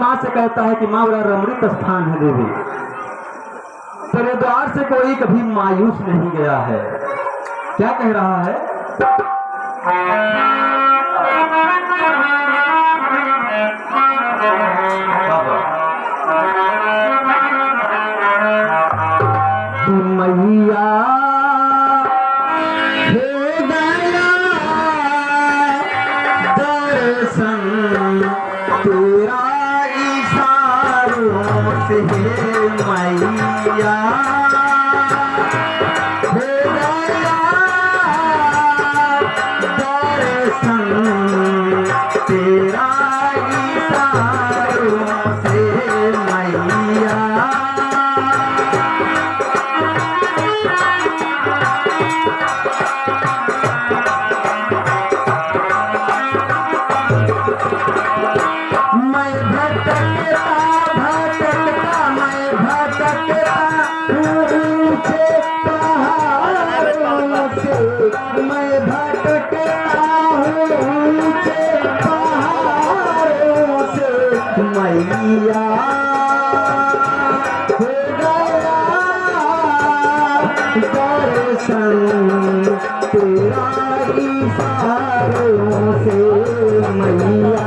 माँ से कहता है कि माँ बड़ा रमणीक स्थान है देवी, तेरे द्वार से कोई कभी मायूस नहीं गया है। क्या कह रहा है? मैया हे दया दर्शन तेरा इशारों से मैया हे दया दर्शन तेरा इशारों से मैया मैं भटकता हूँ ऊंचे पहाड़ों से मैया हो गया दर्शन तेरा इशारों से मैया।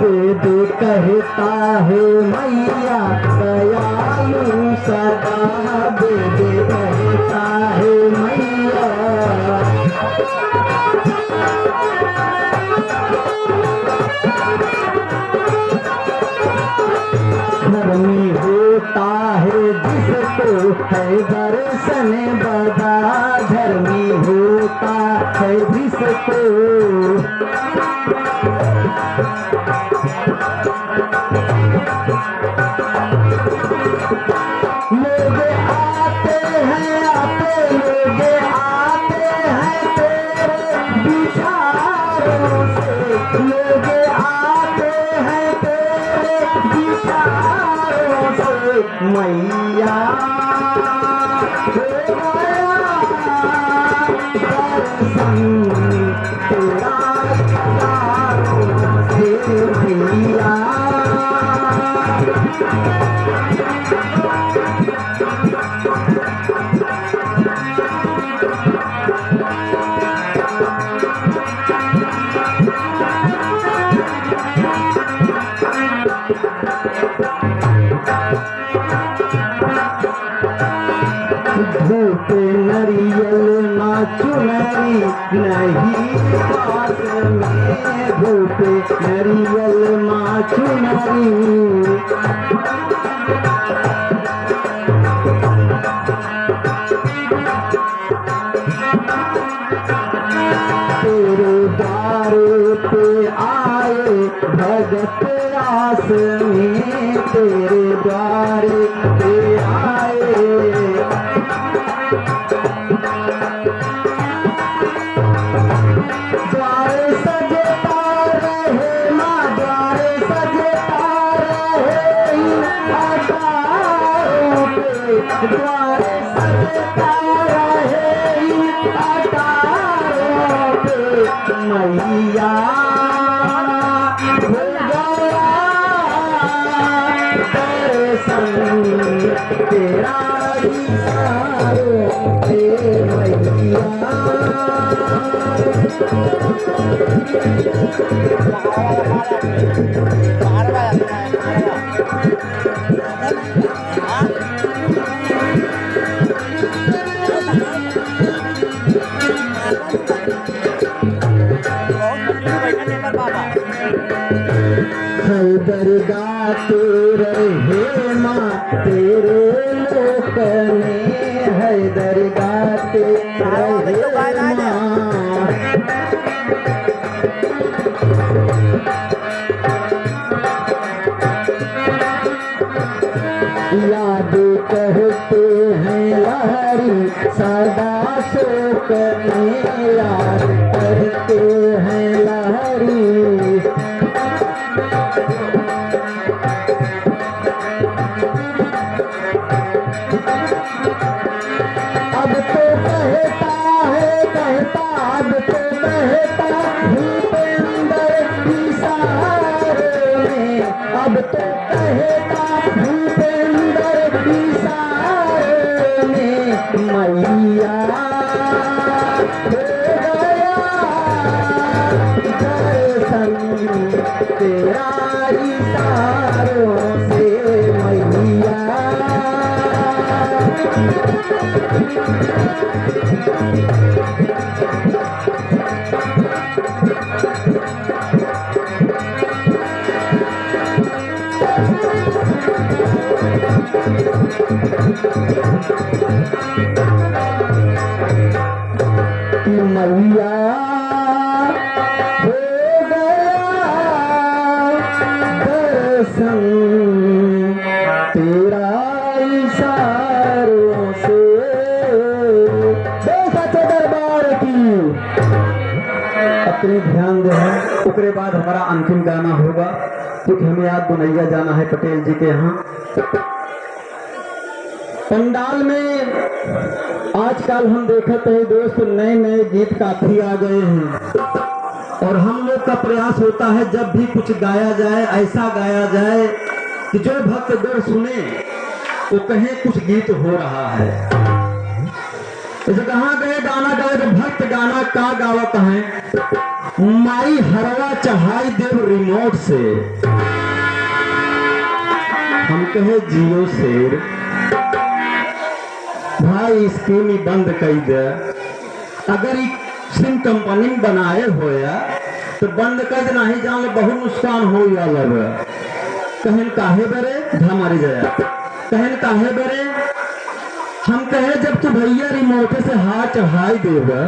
वेद कहता है मैया दयालु सदा, वेद कहता है मैया धर्मी होता है जिसको है दर्शन बदा, धर्मी होता है जिसको लोग आते हैं तेरे विचारों से, लोग आते हैं तेरे विचारों से मैया हो गया दर्शन तेरा इशारों से मैया। धूप नरियल ना चुनरी नहीं पास में, धूप नरियल ना चुनरी तेरे द्वारे पे आए भगत आस में, तेरे द्वारे पे आए द्वारे सजता रहे माँ, द्वारे सजता रहे अटारों पे, द्वारे सजता रहे अटारों पे मैया हो गया दर्शन तेरा इशारों से मैया। दरगाह रहे माँ तेरे लोक में, है दरगाह रहे माँ याद कहते हैं लहरी सदा शोक में, याद करते हैं लहरी अब तो कहेगा भूपेंद्र इशारे में मैया हो गया दर्शन तेरा इशारों से मैया। मैया हो गया दर्शन तेरा इशारों से। सच्चे दरबार की अपने ध्यान दे। उसके बाद हमारा अंतिम गाना होगा क्योंकि हमें आज दुनैया जाना है पटेल जी के यहाँ। पंडाल में आजकल हम देखते हैं दोस्त नए नए गीत काफी आ गए हैं और हम लोग का प्रयास होता है जब भी कुछ गाया जाए ऐसा गाया जाए कि जो भक्त गण सुने वो कहे कुछ गीत हो रहा है। जैसे कहाँ गए गाना गाए तो भक्त गाना का गावत है माई हरवा चढ़ाई देव रिमोट से। हम कहे जियो शेर भाई स्कीम ही बंद कर दे। अगर सिम कंपनी में बनाए होया तो बंद कर देना ही जान बहुत नुकसान हो जाएगा। कहन काहे बरे धमारी जाया कहन काहे बरे हम कहे जब तू भैया रिमोट से हाथ चढ़ाई देगा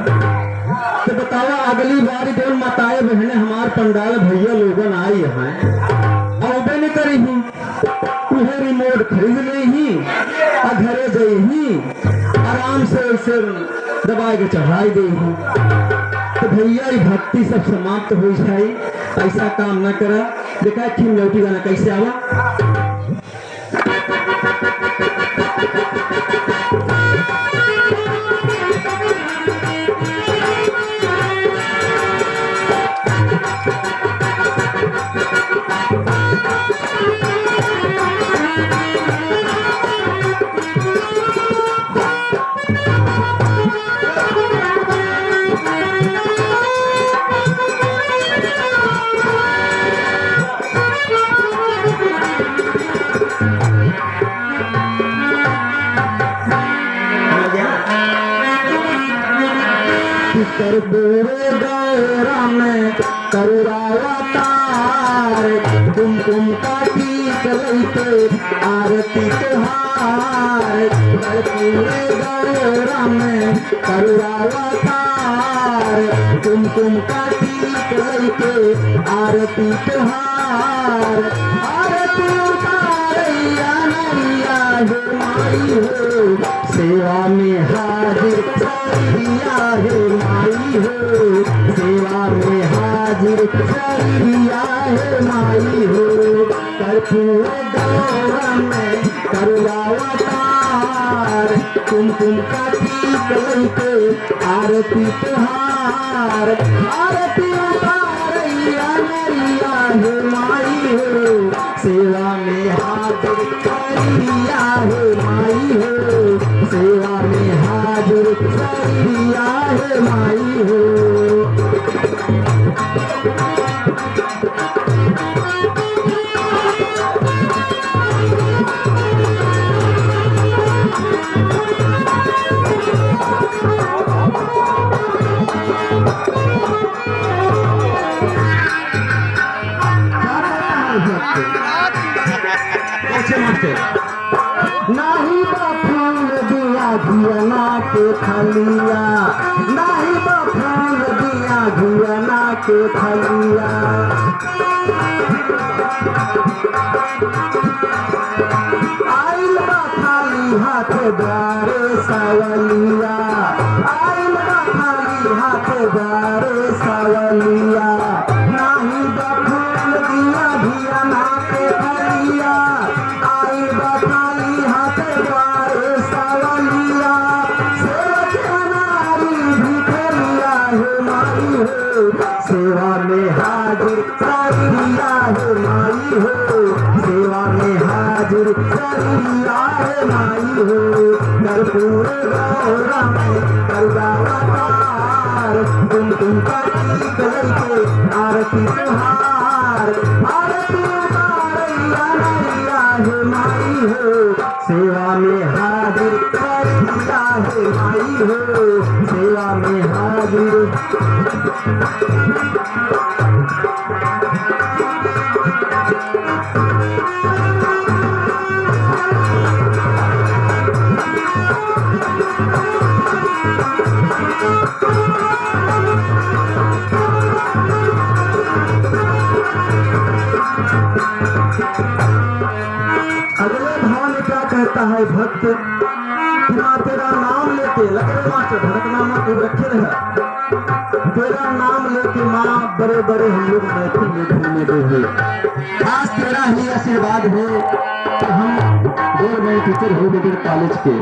तो बतावा अगली बार जो माताएं बहने हमार पंडाल भैया लोगन आई है औबे नहीं करी ही उहे रिमोट खरीद ले ही और घरे गई ही आराम से उसे दबा के चढ़ाई दे ही। तो भैया ये भक्ति सब समाप्त हो जाए ऐसा काम न करा। देखा क्यों लौटी गाना कैसे आवा। कर बोरे गौरा में करुरावतार कुमकुम का टीक लैते आरती तुहार। कर पूरे गौरा में करुरावतार कुमकुम का टीक लैते आरती तुहार। आरती उतारैया नैया हो माई हो सेवा में हाजिर सरिया है माई हो सेवा में हाजिर सरिया है माई हो। कर्पूर गौरा में करुणावतार कुमकुम का टीक लैते आरती तुहार। आरती उतारैया नैया है माई हो सेवा में हाजिर सरिया है माई हो सेवा में हाजिर सरिया है माई हो। नाही बफूल दिया घियना के खलिया नाही बफूल दिया घियना के खलिया। आइल बा खाली हाथ द्वारे सवलिया आइल बा खाली हाथ द्वारे सवलिया। नाही बफूल दिया घियना के खलिया आइल बा खाली हाथ द्वारे सवलिया। सेवक अनारी भिखरिया है माई हो सेवा में हाजिर सरिया है माई हो, सेवा में हाजिर सरिया है माई हो। कर्पूर गौरा में करुणावतार, तुम का टीक लइके आरती तुहार, आरती उतारैया नैया है माई हो, सेवा में हाजिर सरिया है माई हो, सेवा में हाजिर। अगले भाव में क्या कहता है भक्त कि माँ तेरा नाम लेके लगे मास्टर भड़कना मत रखे रहे, तेरा नाम लेके माँ बड़े बड़े हम लोग महफिल में घूमने देंगे। आज तेरा ही आशीर्वाद है कि हम दौर में टीचर हो गए कॉलेज के,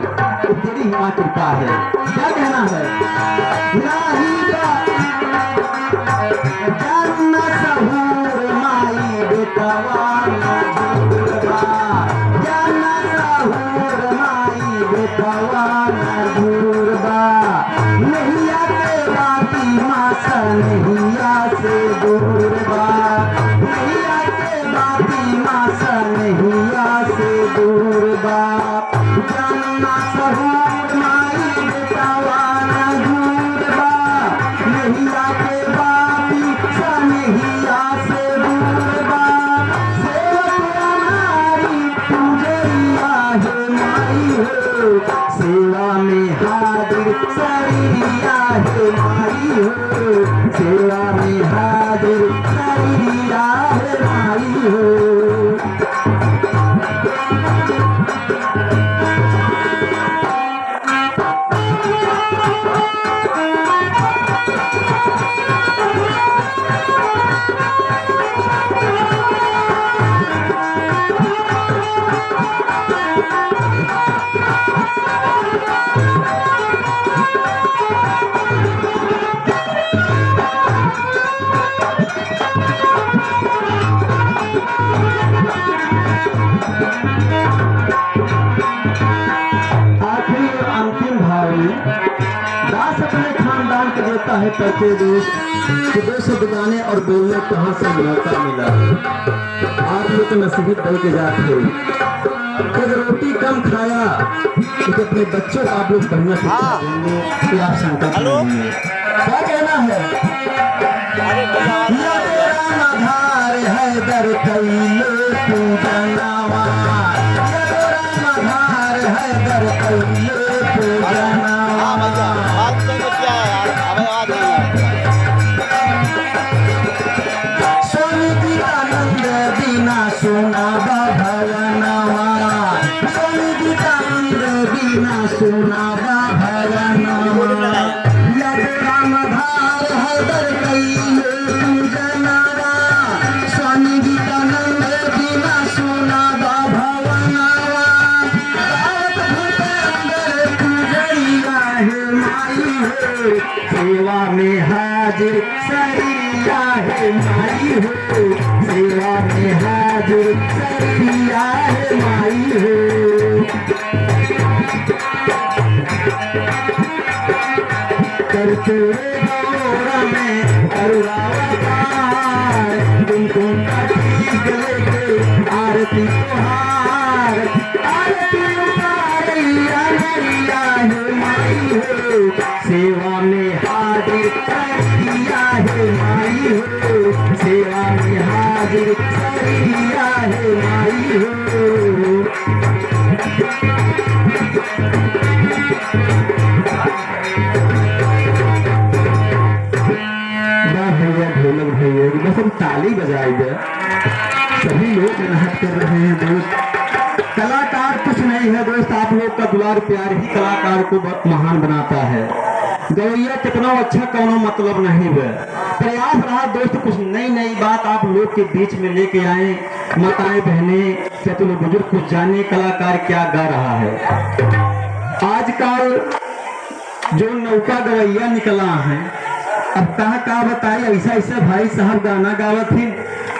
तो तेरी ही माँ कृपा है। क्या कहना है? नाही जन्म सहूर माई बेटवा नैया के बाती मासा नैया से दूर बा, नैया के बाती मासा नैया से दूर बा। जन्मा सहूर माई बेटवा न दूर बा, नैया के बाती सा नैया से दूर बा। सेवक नारी पूजरिया है माई हो, सेवा में हाजिर सरिया है माई हो, सेवा में हाजिर सरिया है माई हो। दास अपने खानदान को देता है करते दोस्त कि दो शब्द गाने और बोलने कहाँ से मौका मिला। आप लोग तो नसीब बन के जाते, अगर रोटी कम खाया तो अपने बच्चों को आप लोग बढ़िया शिक्षा देंगे कि आप शंका करेंगे। क्या कहना है? आधार है दर कैले पूजनावा, आधार है दर कैले पूजनावा। स्वामी गीतानंद बिना सोना भवनवा, स्वामी गीतानंद बिना सोना भवनवा। यद रामधार है दर कैले पूजनावा, स्वामी गीतानंद बिना सोना भवनवा। सेवा में हाजिर सरिया है माई हो, सेवा में हाजिर सरिया है माई हो। कर्पूर गौरा में करुणावतार, तुमको ठीक लेके आरती तुहार, आरती उतारैया नैया है माई हो, सेवा में हाजिर सरिया है माई हो, सेवा में हाजिर सरिया है माई हो। ढोलक भैया बस हम ताली बजाई दे, सभी लोग मेहनत कर रहे हैं दोस्त। कलाकार कुछ नहीं है दोस्त, आप लोग का दुलार प्यार ही कलाकार को बहुत महान बनाता है। गवैया कितना अच्छा कोनो मतलब नहीं है, प्रयास रहा दोस्त कुछ नई नई बात आप लोग के बीच में लेके आए। माताएं बहने चतुर बुजुर्ग कुछ जाने कलाकार क्या गा रहा है। आजकल जो नौका गवैया निकला है अब का बताई, ऐसा ऐसा भाई साहब गाना गावत ही,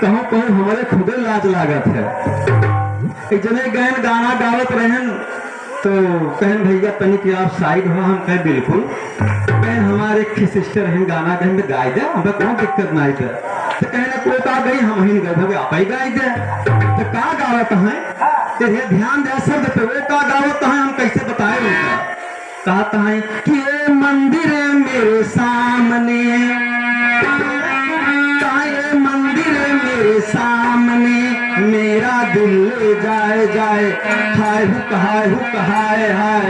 कहूँ कहूँ हमारे खुदे लाज लागत है। एक जने गैन गाना गावत रहन तो कहन भैया तनिक आप साइड हो, हम कहे बिल्कुल। कहे हमारे एक सिस्टर हैं गाना कहें में गाय दे, हमें कोई दिक्कत नहीं है। तो कहने को का गई हम ही गए भाई आप ही गाय दे। तो का गावत है तेरे ध्यान दे शब्द पे, वो का गावत है हम कैसे बताए उनका। कहता है कि ये मंदिर मेरे सामने, ये मंदिर मेरे सामने, मेरा दिल ले जाए जाए, हाय हुक हाय हुक हाय हाय।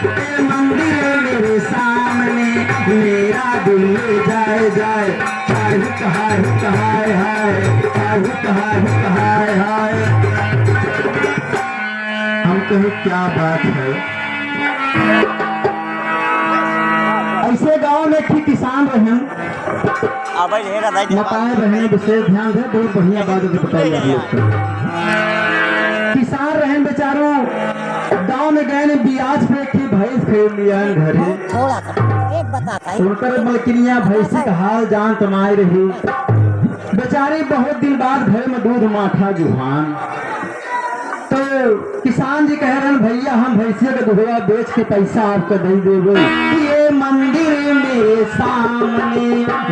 ये मंदिर मेरे सामने, मेरा दिल ले जाए जाए, हाय हुक हाय हुक हाय हाय, हाय हुक हाय हुक हाय हाय। हम कहे क्या बात है। ऐसे गांव में एक किसान रहे, बताए रहे, विशेष ध्यान दे, बहुत बढ़िया बात बताई जा रही है। किसान रहे बेचारों, गांव में गए ने ब्याज पे की भैंस खरीद लिया घरे, उनकर मलकिनिया भैंसी का हाल जान तमाई रही। बेचारी बहुत दिन बाद घर में दूध माठा जुहान। तो किसान जी कह रहे हैं भैया हम भैंसिया का दूधवा बेच के पैसा आपको दे देंगे। ये मंदिर मेरे सामने,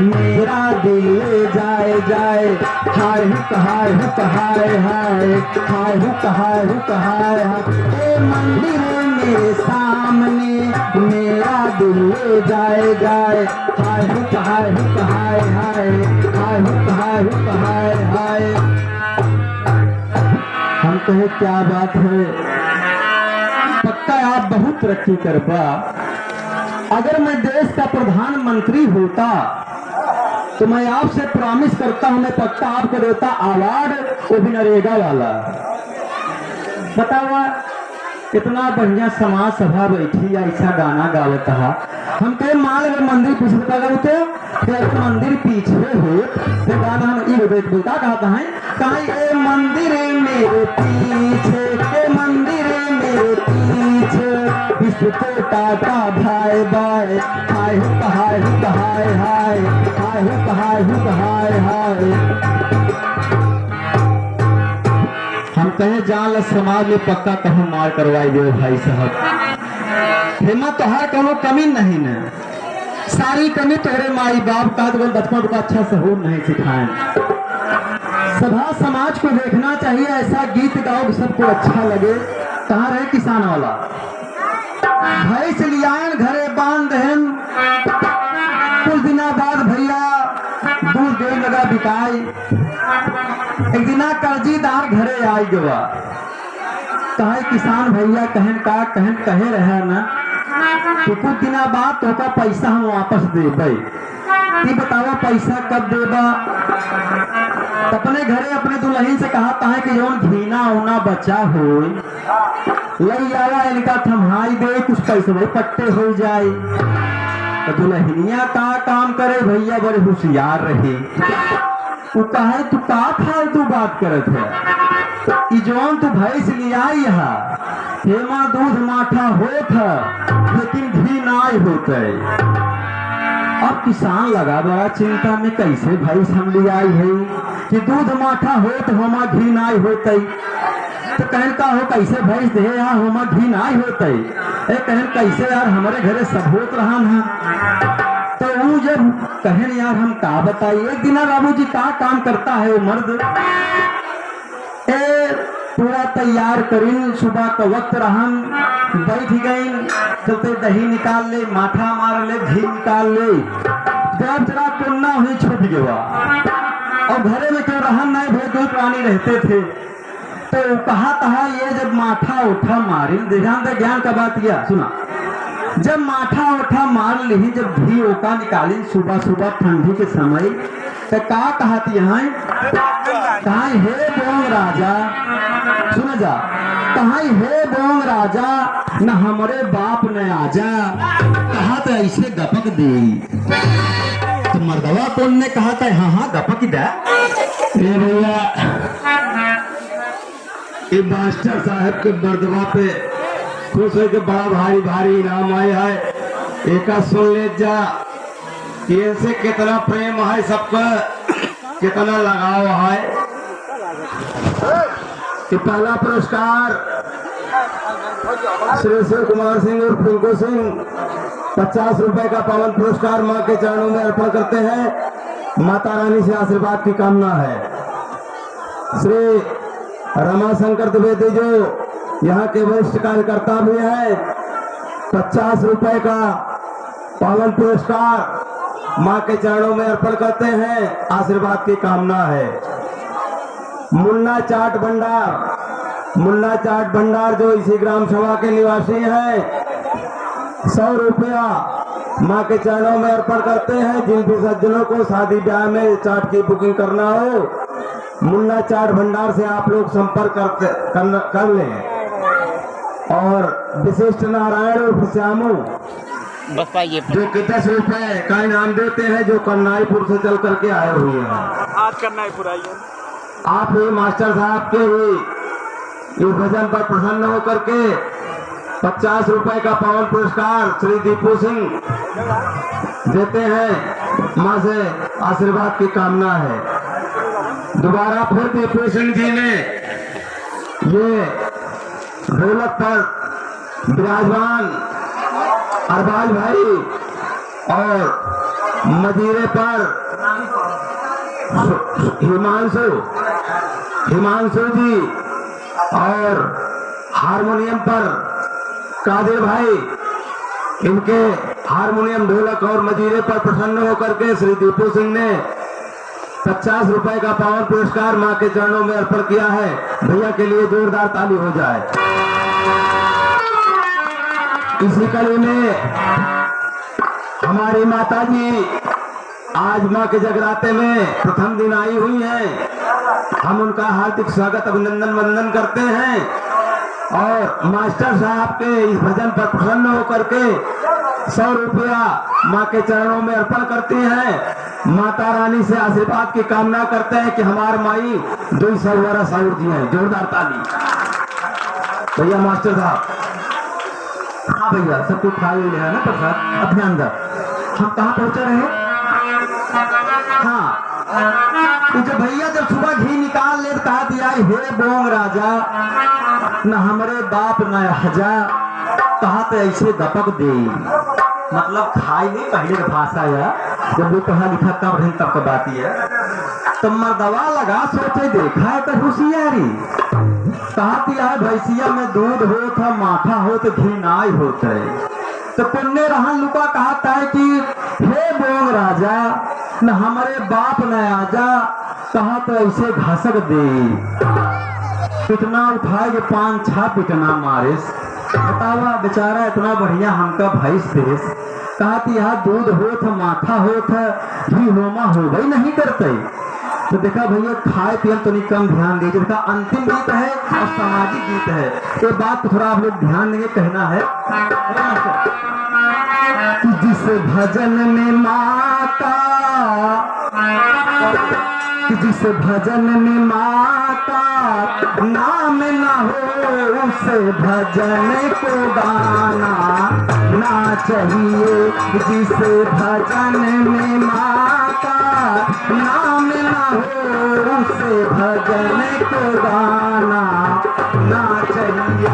मेरा दिल ले जाए जाए, हाय हुक हाय हुक हाय हाय, हाय हुक हाय हुक हाय हाय। ये मंदिर मेरे सामने, मेरा दिल ले जाए जाए, हाय हुक हाय हुक हाय हाय, हाय हुक हाय हुक हाय हाय। हम कहे क्या बात है, पक्का आप बहुत तरक्की कर पा। अगर मैं देश का प्रधानमंत्री होता तो मैं आपसे प्रॉमिस करता हूं, मैं पक्का आपको देता अवार्ड, वो भी नरेगा वाला। बतावा इतना बढ़िया समाज सभा बैठी, ऐसा गाना गावत है। हम कहे मान अगर मंदिर पीछे बता गए फिर मंदिर पीछे हो फिर गाना हम ये बोलता कहता है कहीं ए मंदिर मेरे पीछे, के मंदिर मेरे पीछे, विश्व को टाटा भाई बाय, हाय हुक हाय हुक हाय हाय, हाय हुक हाय हुक हाय हाय। हम कहे जान समाज में पक्का कहूँ मार करवाई दे भाई साहब। हिम्मत तो हर कोनो कमी नहीं न, सारी कमी तोरे माई बाप का तो बचपन को अच्छा से हो नहीं सिखाए। सभा समाज को देखना चाहिए, ऐसा गीत गाओ सबको अच्छा लगे। कहाँ रहे किसान वाला भैंस लियान घरे बांध देन, कुछ दिना बाद भैया दूध देने लगा बिकाई। एक दिना कर्जीदार घरे आई गवा, कहे किसान भैया कहन का कहन कहे रहे ना तो कुछ दिना बाद तो का पैसा हम वापस देबे। बतावा पैसा कब देबा। अपने घरे अपने दुल्हन से कहा है कि जौन घीना उना बचा हो लई आवा, इनका थमहाई दे, कुछ पैसे पट्टे हो जाए। तो दुल्हनिया का काम करे भैया बड़े होशियार रहे, वो कहे तू का फालतू बात करत है, जौन तू भैंस लिया हेमा दूध माठा होत है लेकिन घी नाई होते। अब किसान लगा बड़ा चिंता में कैसे भैंस हम लियाई है कि दूध माठा होत होमा घी नाई होते। तो कहन का हो कैसे भैंस दे यहाँ होमा घी नाई होते, कहन कैसे यार हमारे घरे सब होत रहा है। तो वो जब कहन यार हम का बताइए, एक दिन बाबूजी का काम करता है वो मर्द, पूरा तैयार करीन, सुबह का वक्त रहन, बैठ गई, चलते दही निकाल ले, माठा मार ले, घी निकाल ले, जब जरा कुन्ना हुई छूट गया। और घरे में क्यों रहन नहीं भाई, दो प्राणी रहते थे। तो कहा तहा ये जब माठा उठा मारी, ध्यान दे ज्ञान का बात किया सुना, जब माठा उठा मार ली, जब घी ओका निकाली सुबह सुबह ठंडी के समय, तो का कहती है कहा हे बोंग राजा, सुन जा, कहा हे बोंग राजा न हमारे बाप ने आजा, कहा तो ऐसे गपक दे। तो मर्दवा कौन ने कहा था हाँ हाँ गपक दे। भैया ये मास्टर साहब के मर्दवा पे खुश हो के बड़ा भारी भारी इनाम आया है, एका सुन ले जा। ये से कितना प्रेम है, सबका कितना लगाव है। कि पहला पुरस्कार श्री शिव कुमार सिंह और पिंकू सिंह 50 रुपए का पावन पुरस्कार मां के चरणों में अर्पण करते हैं। माता रानी से आशीर्वाद की कामना है। श्री रमाशंकर द्विवेदी जो यहाँ के वरिष्ठ कार्यकर्ता भी हैं, 50 रुपए का पावन पुरस्कार मां के चरणों में अर्पण करते हैं। आशीर्वाद की कामना है। मुन्ना चाट भंडार जो इसी ग्राम सभा के निवासी हैं, 100 रुपया मां के चरणों में अर्पण करते हैं। जिन भी सज्जनों को शादी ब्याह में चाट की बुकिंग करना हो, मुन्ना चाट भंडार से आप लोग संपर्क कर लें। और विशिष्ट नारायण और श्यामू बस पाइए जो कि 10 रुपए का इनाम देते हैं, जो कन्नाईपुर से चल करके आए हुए हैं। आज कन्नाईपुर आइए। आप ही मास्टर साहब के ही इस भजन पर प्रसन्न होकर के 50 रुपए का पावन पुरस्कार श्री दीपू सिंह देते हैं। मां से आशीर्वाद की कामना है। दोबारा फिर दीपू सिंह जी ने ये ढोलक पर विराजमान अरबाज भाई और मजीरे पर हिमांशु जी और हारमोनियम पर कादिर भाई, इनके हारमोनियम ढोलक और मजीरे पर प्रसन्न होकर के श्री दीपू सिंह ने 50 रुपए का पावन पुरस्कार मां के चरणों में अर्पण किया है। भैया के लिए जोरदार ताली हो जाए। इसी कड़ी में हमारी माता जी आज मां के जगराते में प्रथम दिन आई हुई हैं। हम उनका हार्दिक स्वागत अभिनंदन वंदन करते हैं और मास्टर साहब के इस भजन पर प्रसन्न होकर के 100 रुपया मां के चरणों में अर्पण करती हैं। माता रानी से आशीर्वाद की कामना करते हैं कि हमारे माई 200 वर्ष आयु जिए। जोरदार ताली भैया। मास्टर साहब, हाँ भैया, सब कुछ खा ले है ना प्रसाद। अब ध्यान दो, हम कहाँ पहुंचे रहे? हाँ, तो जब भैया जब सुबह घी निकाल ले कहा दिया, हे बोंग राजा न हमरे बाप न हजा, कहा तो ऐसे दपक दे। मतलब खाई नहीं, पहले का भाषा है। जब वो पढ़ा लिखा तब रही तब का बात है। तो मर्दवा लगा सोचे देखा है तो होशियारी, कहा दिया भैंसिया में दूध हो था, माठा हो तो घी नाई होता है। तो पुण्य रहन लुका कहता है कि हे बोंग राजा न हमारे बाप न आजा, कहा तो ऐसे घासक दे। पिटना उठाए के 5-6 पिटना मारे। बतावा बेचारा इतना बढ़िया हमका भैंस देश, कहा कि यहाँ दूध हो था, माथा हो था, घी होमा हो गई नहीं करते। तो देखा भैया खाए पिए तो नहीं कम ध्यान दीजिए। देखा अंतिम गीत है और सामाजिक गीत है, ये बात तो थोड़ा आप लोग ध्यान देंगे। कहना है कि जिस भजन में माता, जिस भजन में माता नाम न हो, उस भजन को गाना ना चाहिए। जिस भजन में माता नाम न हो, उस भजन को गाना ना चाहिए।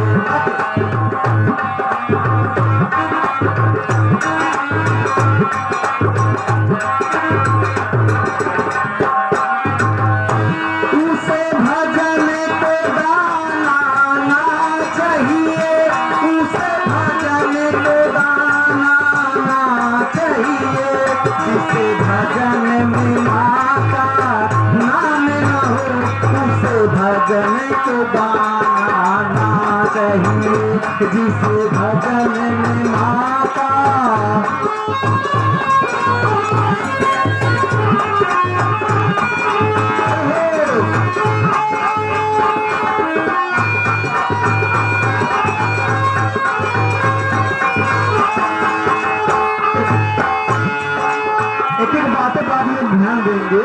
भजन को गाना चाहिए, जिस भजन में माता। एक एक बातें पर आप लोग ध्यान देंगे।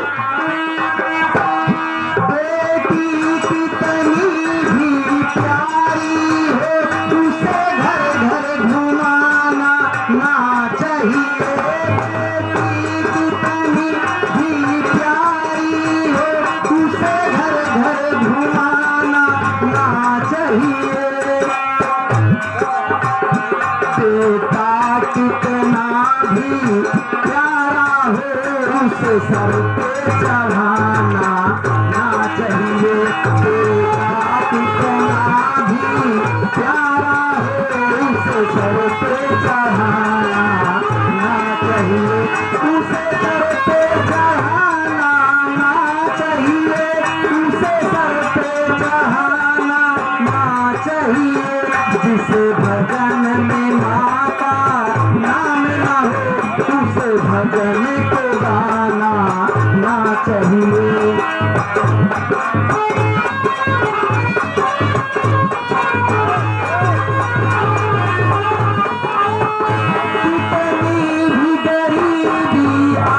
उसे सर पे चढ़ाना ना चाहिए। तेरा कितना भी प्यारा हो उसे सर पे चढ़ाना ना चाहिए। उसे सर पे चढ़ाना ना चाहिए। उसे सर पे चढ़ाना ना चाहिए। जिसे भजन में माँ का नाम ना हो उसे भजन को गाना ना चाहिए। कितनी भी गरीबी आ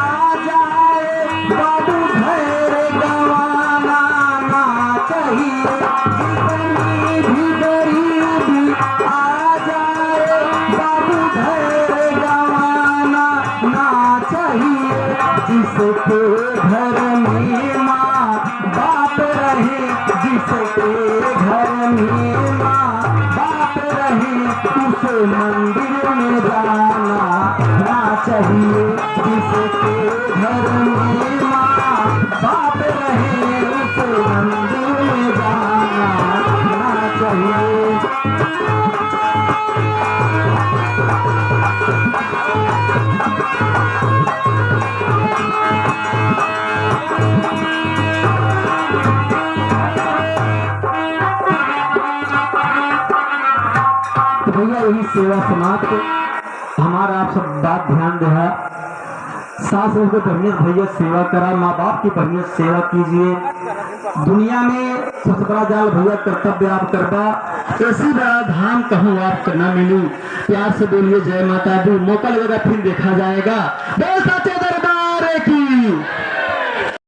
जाए बाबू धैर्य गंवाना ना चाहिए। जितनी भी गरीबी आ जाए बाबू धैर्य गंवाना ना चाहिए। जिसके घर में माँ बाप रहे, जिसके घर में माँ बाप रहे उसे मंदिर में जाना ना चाहिए। जिसके घर में माँ बाप रहे उसे मंदिर में जाना ना चाहिए। तो भैया यही सेवा समाप्त। हमारा आप सब बात ध्यान रहा, सास बहू को बढ़िया भैया सेवा करा, माँ बाप की बढ़िया सेवा कीजिए। दुनिया में सबसे बड़ा जाल भैया कर्तव्य आप करवा, ऐसी बड़ा धाम कहूँ आपको न मिलू। प्यार से बोलिए जय माता दी। मौका लगेगा फिर देखा जाएगा।